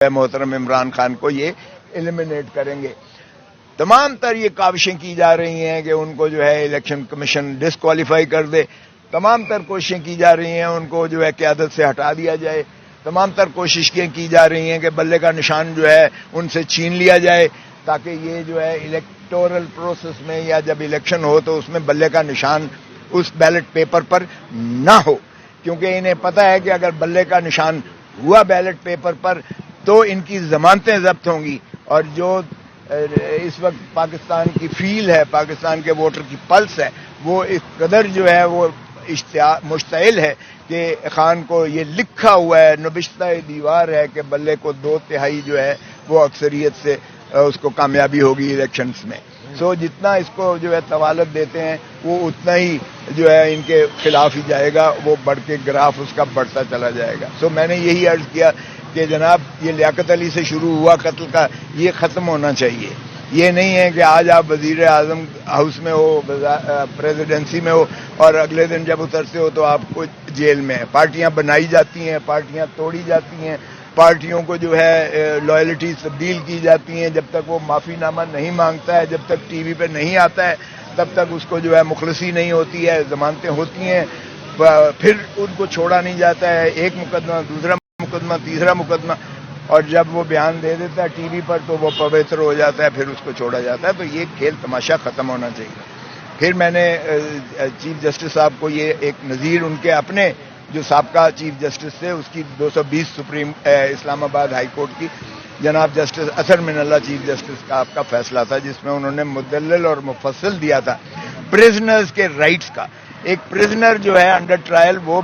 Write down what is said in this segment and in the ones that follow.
محترم عمران خان کو یہ ایلیمنیٹ کریں گے۔ تمام تر یہ کاوشیں کی جا رہی ہیں کہ ان کو جو ہے الیکشن کمیشن ڈسکوالیفائی کر دے، تمام تر کوششیں کی جا رہی ہیں ان کو جو ہے قیادت سے ہٹا دیا جائے، تمام تر کوششیں کی جا رہی ہیں کہ بلے کا نشان جو ہے ان سے چھین لیا جائے تاکہ یہ جو ہے الیکٹورل پروسیس میں یا جب الیکشن ہو تو اس میں بلے کا نشان اس بیلٹ پیپر پر نہ ہو، کیونکہ انہیں پتہ ہے کہ اگر بلے کا نشان ہوا بیلٹ پیپر پر تو ان کی ضمانتیں ضبط ہوں گی، اور جو اس وقت پاکستان کی فیل ہے، پاکستان کے ووٹر کی پلس ہے، وہ اس قدر جو ہے وہ مشتعل ہے کہ خان کو یہ لکھا ہوا ہے، نبشتہ دیوار ہے کہ بلے کو 2/3 جو ہے وہ اکثریت سے اس کو کامیابی ہوگی الیکشنز میں۔ سو جتنا اس کو جو ہے طوالت دیتے ہیں وہ اتنا ہی جو ہے ان کے خلاف ہی جائے گا، وہ بڑھ کے گراف اس کا بڑھتا چلا جائے گا۔ سو میں نے یہی عرض کیا کہ جناب یہ لیاقت علی سے شروع ہوا قتل کا، یہ ختم ہونا چاہیے۔ یہ نہیں ہے کہ آج آپ وزیر اعظم ہاؤس میں ہو، پریزیڈنسی میں ہو، اور اگلے دن جب اترتے ہو تو آپ کو جیل میں ہے۔ پارٹیاں بنائی جاتی ہیں، پارٹیاں توڑی جاتی ہیں، پارٹیوں کو جو ہے لائلٹی تبدیل کی جاتی ہیں، جب تک وہ معافی نامہ نہیں مانگتا ہے، جب تک ٹی وی پہ نہیں آتا ہے، تب تک اس کو جو ہے مخلصی نہیں ہوتی ہے، ضمانتیں ہوتی ہیں، پھر ان کو چھوڑا نہیں جاتا ہے، ایک مقدمہ، دوسرا مقدمہ، تیسرا مقدمہ، اور جب وہ بیان دے دیتا ہے ٹی وی پر تو وہ پوتر ہو جاتا ہے، پھر اس کو چھوڑا جاتا ہے۔ تو یہ کھیل تماشا ختم ہونا چاہیے۔ پھر میں نے چیف جسٹس صاحب کو یہ ایک نظیر ان کے اپنے جو سابقہ چیف جسٹس تھے، اس کی 220 سپریم اسلام آباد ہائی کورٹ کی جناب جسٹس اثر من اللہ چیف جسٹس کا آپ کا فیصلہ تھا، جس میں انہوں نے مدلل اور مفصل دیا تھا پرزنرز کے رائٹس کا۔ ایک پرزنر جو ہے انڈر ٹرائل وہ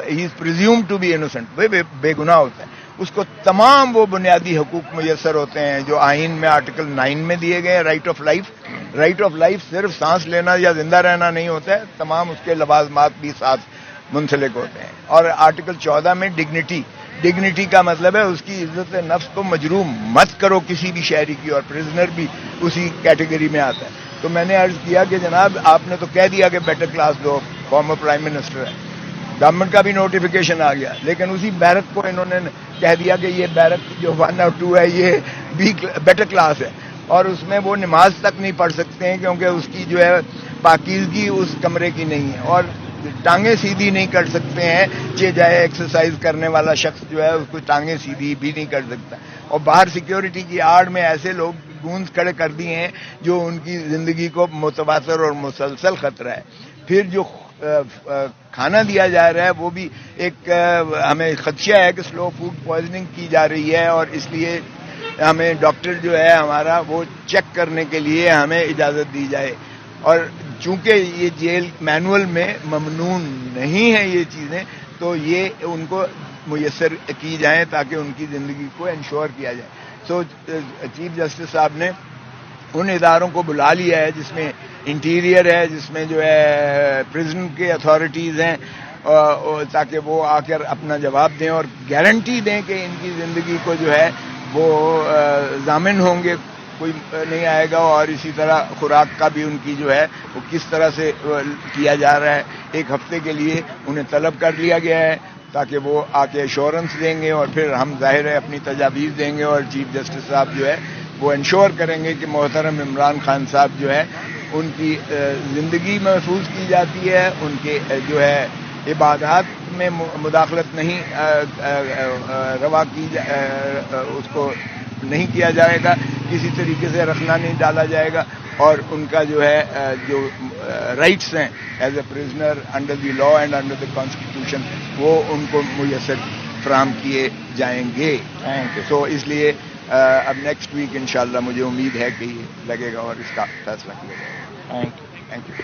ہی از پریزیوم ٹو بی انوسنٹ، وہ بے گناہ ہوتا ہے، اس کو تمام وہ بنیادی حقوق میسر ہوتے ہیں جو آئین میں آرٹیکل 9 میں دیے گئے ہیں۔ رائٹ آف لائف صرف سانس لینا یا زندہ رہنا نہیں ہوتا ہے، تمام اس کے لوازمات بھی ساتھ منسلک ہوتے ہیں۔ اور آرٹیکل 14 میں ڈگنیٹی کا مطلب ہے اس کی عزت نفس کو مجروح مت کرو کسی بھی شہری کی، اور پرزنر بھی اسی کیٹیگری میں آتا ہے۔ تو میں نے عرض کیا کہ جناب آپ نے تو کہہ دیا کہ بیٹر کلاس دو، فارمر پرائم منسٹر ہے، گورنمنٹ کا بھی نوٹیفیکیشن آ گیا، لیکن اسی بیرک کو انہوں نے کہہ دیا کہ یہ بیرک جو 1 اور 2 ہے یہ بھی بیٹر کلاس ہے، اور اس میں وہ نماز تک نہیں پڑھ سکتے ہیں کیونکہ اس کی جو ہے پاکیزگی اس کمرے کی نہیں ہے، اور ٹانگیں سیدھی نہیں کر سکتے ہیں، جائے ایکسرسائز کرنے والا شخص جو ہے اس کو ٹانگیں سیدھی بھی نہیں کر سکتا، اور باہر سیکیورٹی کی آڑ میں ایسے لوگ گونز کھڑے کر دیے ہیں جو ان کی زندگی کو متواتر اور مسلسل خطرہ ہے۔ پھر جو کھانا دیا جا رہا ہے وہ بھی ایک ہمیں خدشہ ہے کہ سلو فوڈ پوائزننگ کی جا رہی ہے، اور اس لیے ہمیں ڈاکٹر جو ہے ہمارا وہ چیک کرنے کے لیے ہمیں اجازت دی جائے، اور چونکہ یہ جیل مینول میں ممنوع نہیں ہے یہ چیزیں، تو یہ ان کو میسر کی جائیں تاکہ ان کی زندگی کو انشور کیا جائے۔ سو چیف جسٹس صاحب نے ان اداروں کو بلا لیا ہے جس میں انٹیریئر ہے، جس میں جو ہے پرزن کے اتھارٹیز ہیں، تاکہ وہ آ کر اپنا جواب دیں اور گارنٹی دیں کہ ان کی زندگی کو جو ہے وہ ضامن ہوں گے، کوئی نہیں آئے گا، اور اسی طرح خوراک کا بھی ان کی جو ہے وہ کس طرح سے کیا جا رہا ہے۔ 1 ہفتے کے لیے انہیں طلب کر لیا گیا ہے تاکہ وہ آ کے ایشورنس دیں گے، اور پھر ہم ظاہر ہے اپنی تجاویز دیں گے، اور چیف جسٹس صاحب جو ہے وہ انشور کریں گے کہ محترم عمران خان صاحب جو ہے ان کی زندگی محفوظ کی جاتی ہے، ان کے جو ہے عبادات میں مداخلت نہیں روا کی اس کو نہیں کیا جائے گا، کسی طریقے سے رکھنا نہیں ڈالا جائے گا، اور ان کا جو ہے جو رائٹس ہیں as a prisoner under the law and under the constitution وہ ان کو میسر فراہم کیے جائیں گے۔ سو اس لیے اب نیکسٹ ویک انشاءاللہ مجھے امید ہے کہ یہ لگے گا اور اس کا فیصلہ کیا جائے گا۔ Thank you.